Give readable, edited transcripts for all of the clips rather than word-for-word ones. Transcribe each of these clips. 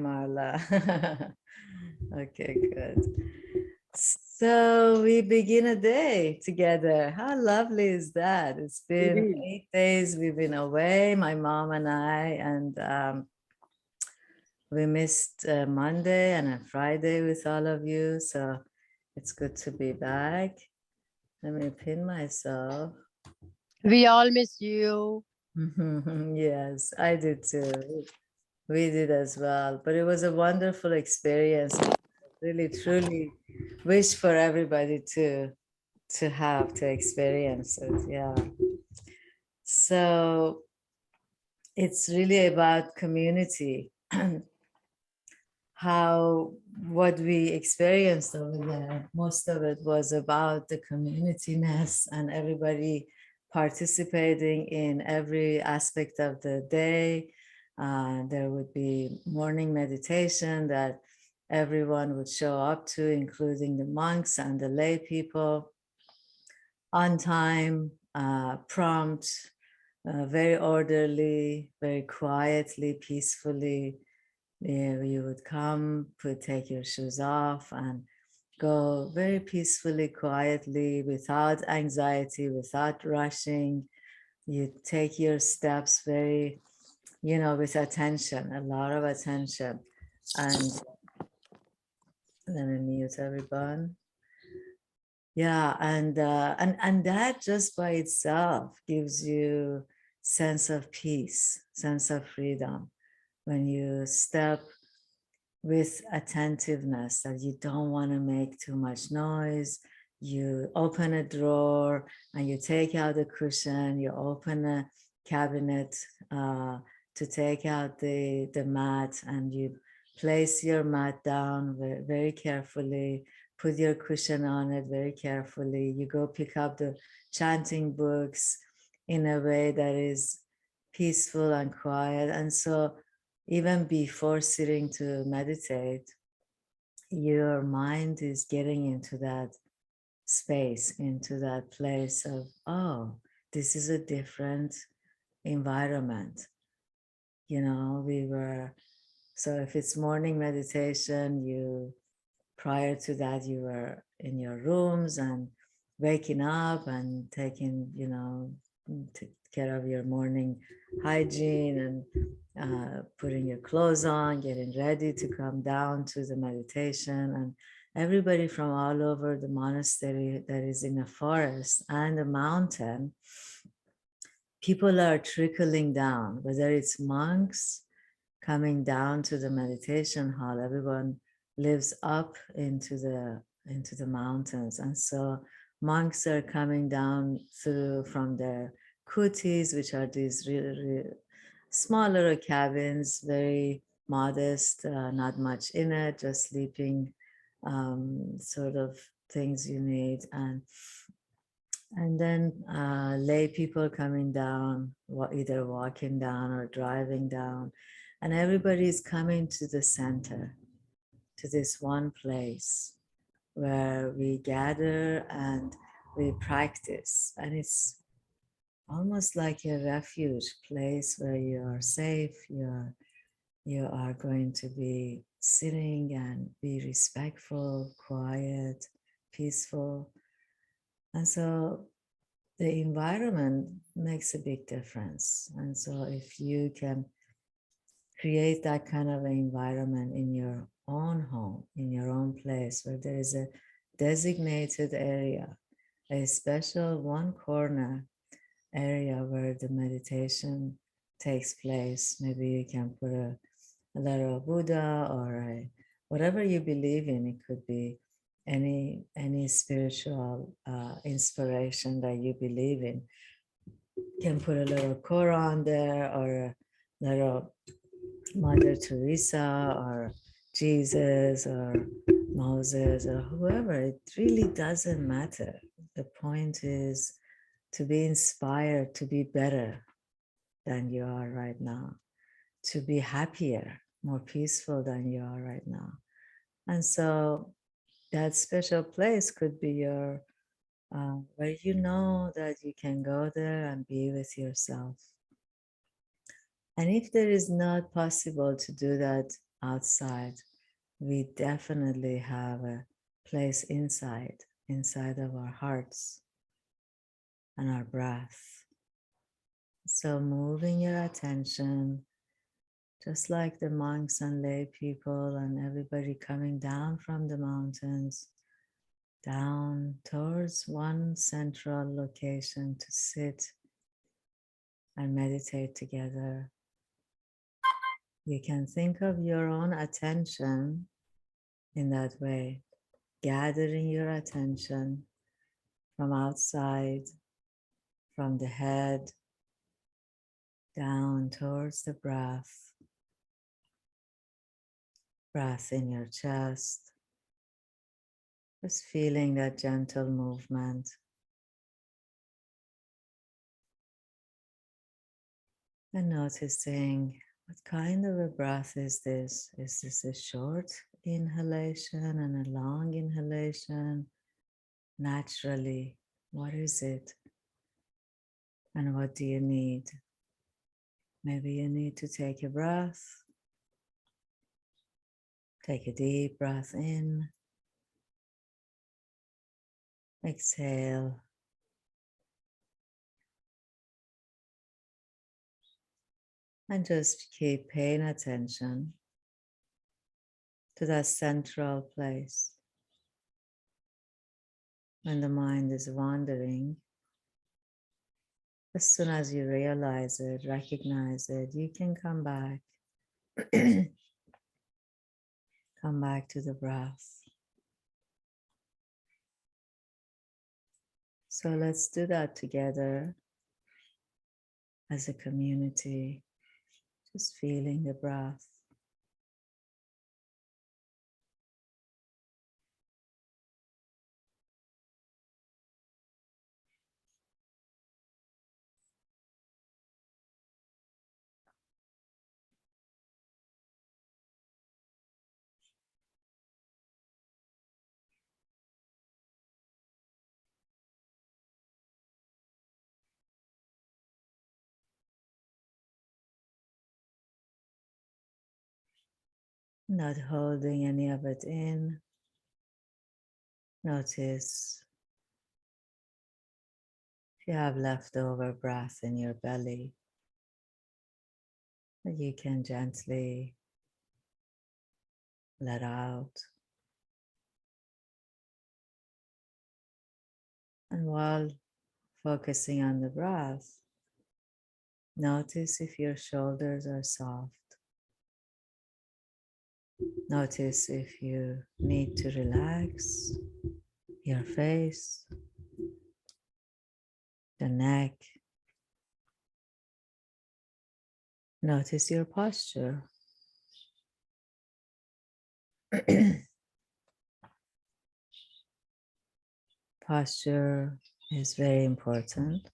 Marla. Okay, good. So we begin a day together. How lovely is that? It's been Indeed. 8 days we've been away, my mom and I, and we missed Monday and a Friday with all of you. So it's good to be back. Let me pin myself. We all miss you. Yes, I did too. We did as well, but it was a wonderful experience. Really, truly wish for everybody to have to experience it. Yeah. So it's really about community. How what we experienced over there, most of it was about the communityness and everybody participating in every aspect of the day. There would be morning meditation that everyone would show up to, including the monks and the lay people, on time, prompt, very orderly, very quietly, peacefully. You would come, take your shoes off, and go very peacefully, quietly, without anxiety, without rushing. You take your steps very, with attention, a lot of attention. And let me mute everyone. Yeah, and that just by itself gives you sense of peace, sense of freedom when you step with attentiveness, that you don't want to make too much noise. You open a drawer and you take out a cushion, you open a cabinet to take out the mat, and you place your mat down very, very carefully, put your cushion on it very carefully. You go pick up the chanting books in a way that is peaceful and quiet. And so even before sitting to meditate, your mind is getting into that space, into that place of, oh, this is a different environment. So if it's morning meditation, prior to that, you were in your rooms and waking up and taking, care of your morning hygiene and putting your clothes on, getting ready to come down to the meditation. And everybody from all over the monastery that is in a forest and a mountain, people are trickling down, whether it's monks coming down to the meditation hall. Everyone lives up into the mountains, and so monks are coming down through from their kutis, which are these really small little cabins, very modest, not much in it, just sleeping sort of things you need. And then lay people coming down, either walking down or driving down. And everybody's coming to the center, to this one place where we gather and we practice. And it's almost like a refuge place where you are safe, you are going to be sitting and be respectful, quiet, peaceful. And so the environment makes a big difference. And so if you can create that kind of an environment in your own home, in your own place, where there is a designated area, a special one corner area where the meditation takes place. Maybe you can put a little Buddha or whatever you believe in. It could be any spiritual inspiration that you believe in. You can put a little Quran there, or a little Mother Teresa or Jesus or Moses or whoever. It really doesn't matter. The point is to be inspired to be better than you are right now, to be happier, more peaceful than you are right now. And so that special place could be your where you know that you can go there and be with yourself. And if there is not possible to do that outside. We definitely have a place inside of our hearts and our breath. So moving your attention, just like the monks and lay people and everybody coming down from the mountains, down towards one central location to sit and meditate together. You can think of your own attention in that way, gathering your attention from outside, from the head, down towards the breath, breath in your chest, just feeling that gentle movement. And noticing what kind of a breath is this? Is this a short inhalation and a long inhalation? Naturally, what is it? And what do you need? Maybe you need to take a breath. Take a deep breath in. Exhale. And just keep paying attention to that central place. When the mind is wandering, as soon as you realize it, recognize it, you can come back. Come back to the breath. So let's do that together as a community, just feeling the breath. Not holding any of it in. Notice if you have leftover breath in your belly, that you can gently let out. And while focusing on the breath, notice if your shoulders are soft. Notice if you need to relax your face, the neck. Notice your posture. Posture is very important.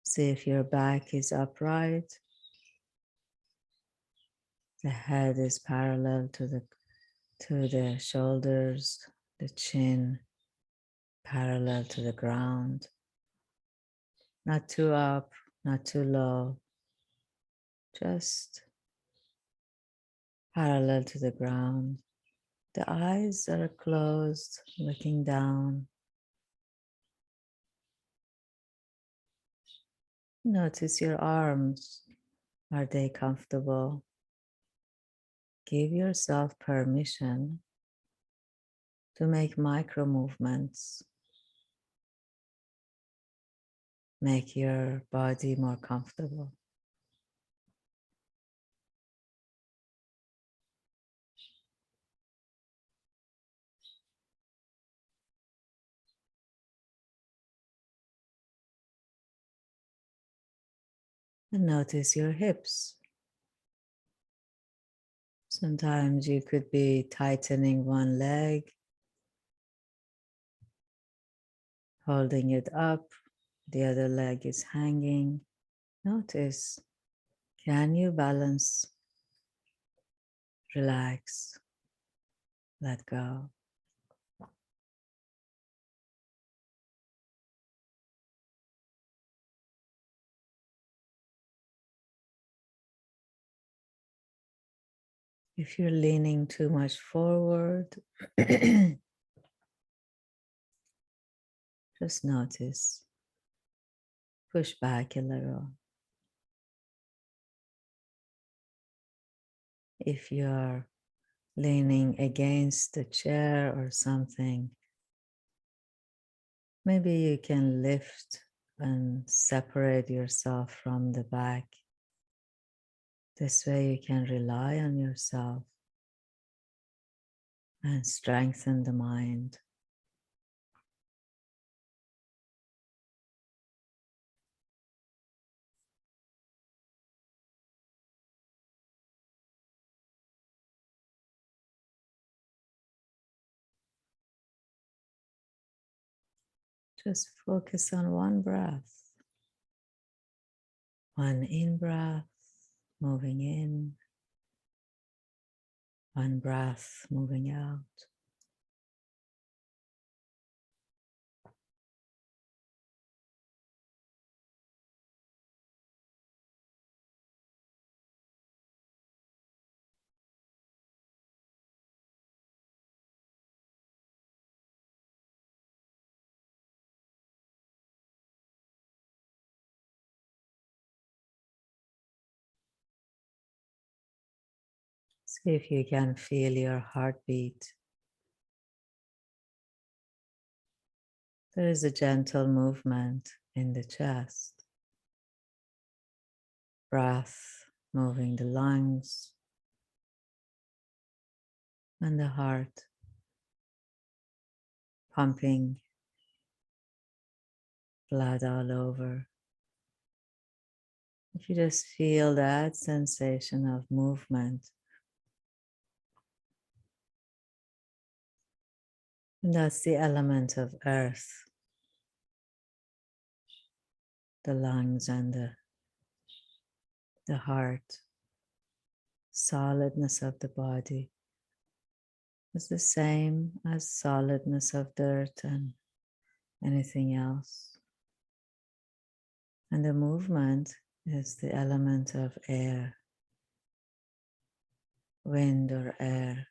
See if your back is upright. The head is parallel to the shoulders, the chin parallel to the ground. Not too up, not too low. Just parallel to the ground. The eyes are closed, looking down. Notice your arms. Are they comfortable? Give yourself permission to make micro movements. Make your body more comfortable. And notice your hips. Sometimes you could be tightening one leg, holding it up, the other leg is hanging. Notice, can you balance, relax, let go? If you're leaning too much forward, just notice, push back a little. If you're leaning against the chair or something, maybe you can lift and separate yourself from the back. This way you can rely on yourself and strengthen the mind. Just focus on one breath. One in-breath, moving in. One breath, moving out. See if you can feel your heartbeat. There is a gentle movement in the chest. Breath moving the lungs and the heart, pumping blood all over. If you just feel that sensation of movement, and that's the element of earth, the lungs and the heart, solidness of the body is the same as solidness of dirt and anything else. And the movement is the element of air, wind or air.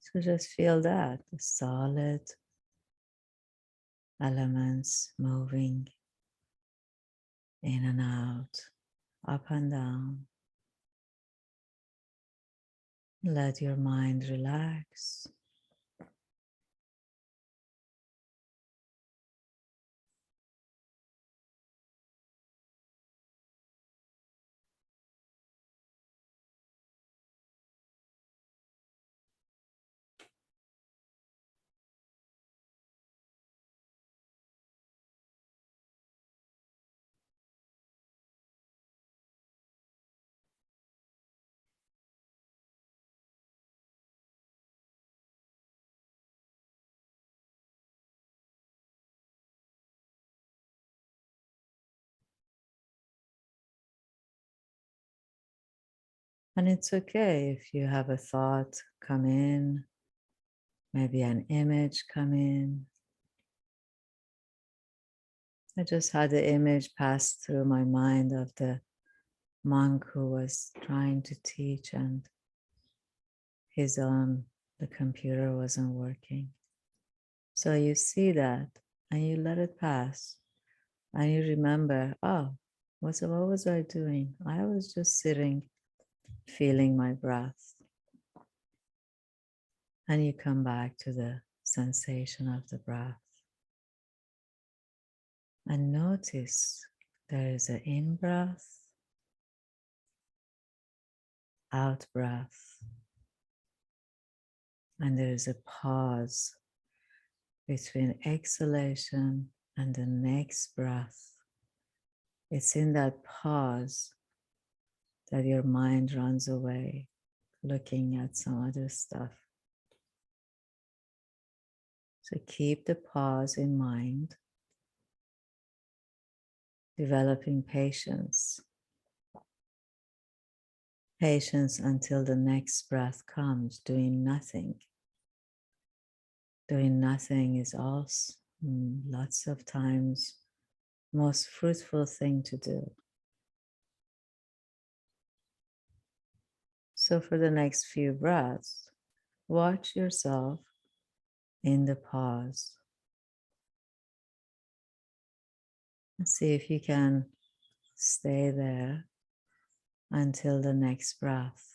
So just feel that, the solid elements moving in and out, up and down. Let your mind relax. And it's okay if you have a thought come in, maybe an image come in. I just had the image pass through my mind of the monk who was trying to teach and the computer wasn't working. So you see that and you let it pass and you remember, oh, what was I doing? I was just sitting, feeling my breath. And you come back to the sensation of the breath. And notice there is an in-breath, out-breath, and there is a pause between exhalation and the next breath. It's in that pause that your mind runs away, looking at some other stuff. So keep the pause in mind, developing patience. Patience until the next breath comes, doing nothing. Doing nothing is also lots of times most fruitful thing to do. So for the next few breaths, watch yourself in the pause and see if you can stay there until the next breath.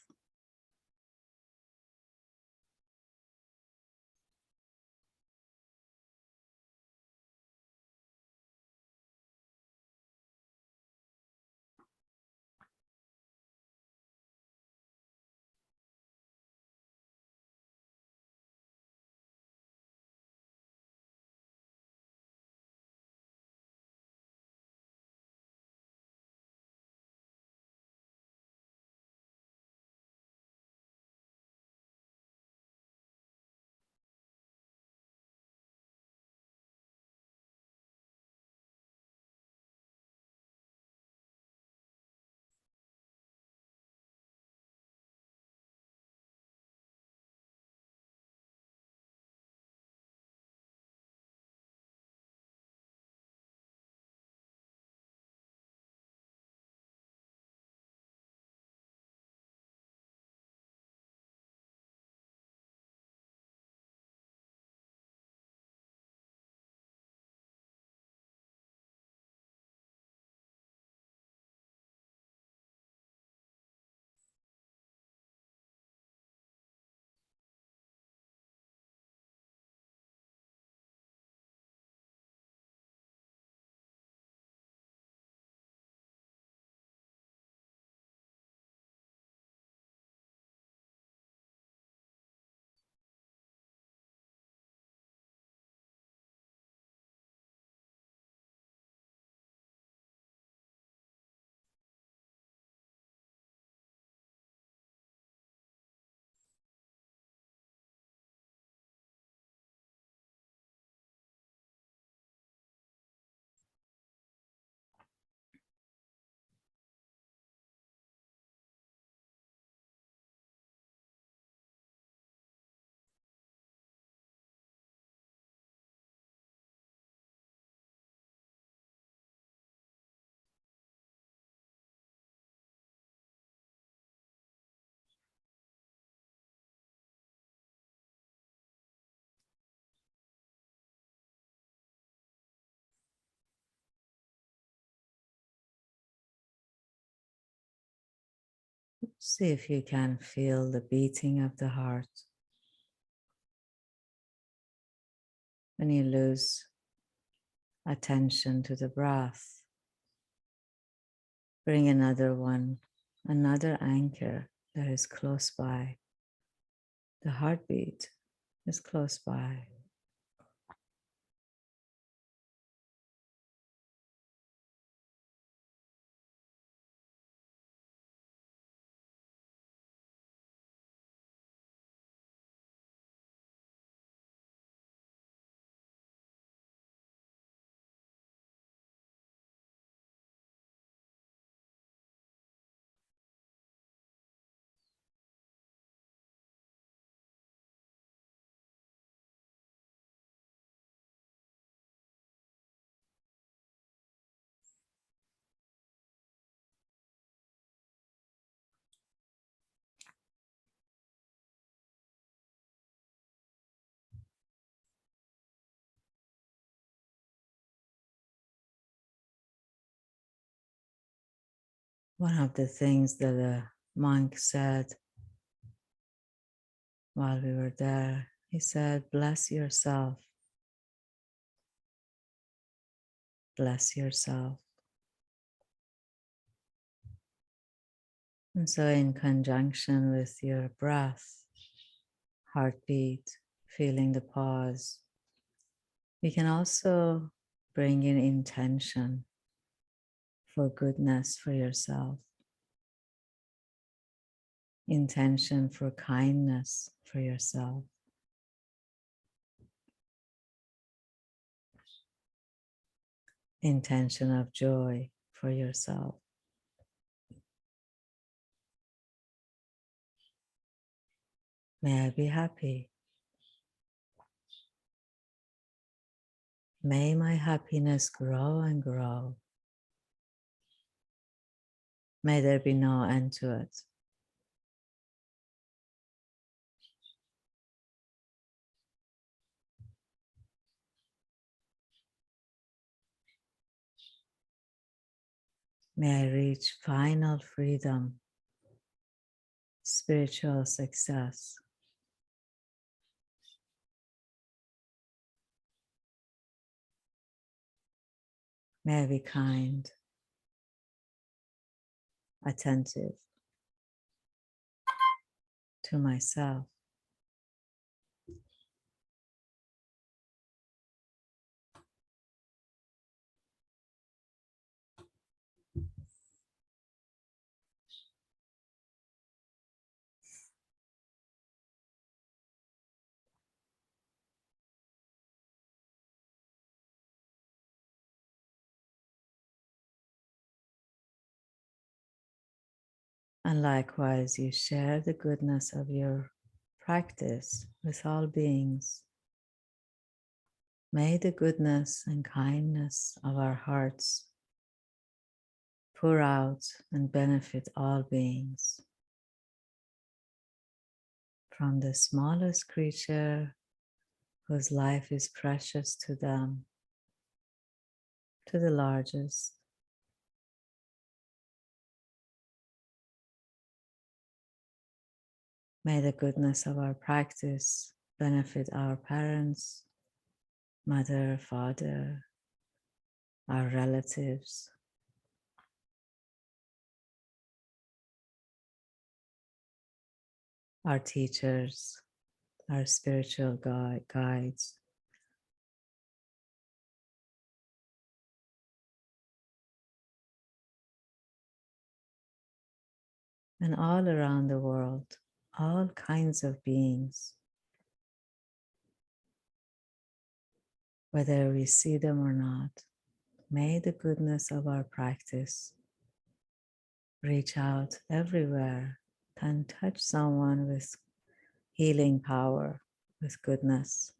See if you can feel the beating of the heart. When you lose attention to the breath, bring another one, another anchor that is close by. The heartbeat is close by. One of the things that the monk said while we were there, he said, bless yourself, bless yourself. And so in conjunction with your breath, heartbeat, feeling the pause, you can also bring in intention for goodness for yourself, intention for kindness for yourself, intention of joy for yourself. May I be happy. May my happiness grow and grow. May there be no end to it. May I reach final freedom, spiritual success. May I be kind, attentive to myself. And likewise, you share the goodness of your practice with all beings. May the goodness and kindness of our hearts pour out and benefit all beings, from the smallest creature whose life is precious to them, to the largest. May the goodness of our practice benefit our parents, mother, father, our relatives, our teachers, our spiritual guides, and all around the world, all kinds of beings, whether we see them or not. May the goodness of our practice reach out everywhere and touch someone with healing power, with goodness.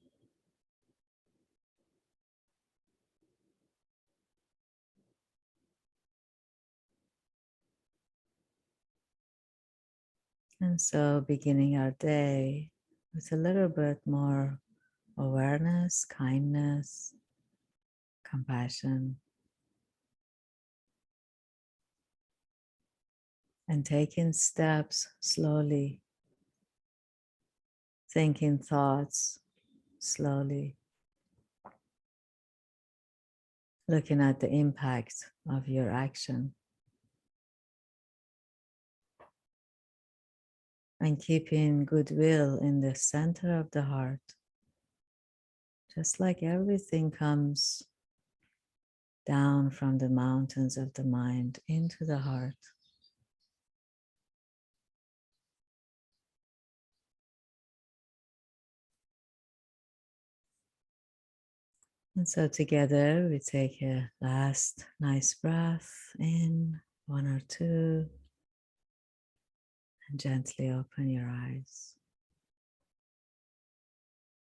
And so beginning our day with a little bit more awareness, kindness, compassion, and taking steps slowly, thinking thoughts slowly, looking at the impact of your action, and keeping goodwill in the center of the heart. Just like everything comes down from the mountains of the mind into the heart. And so together we take a last nice breath in, one or two, and gently open your eyes.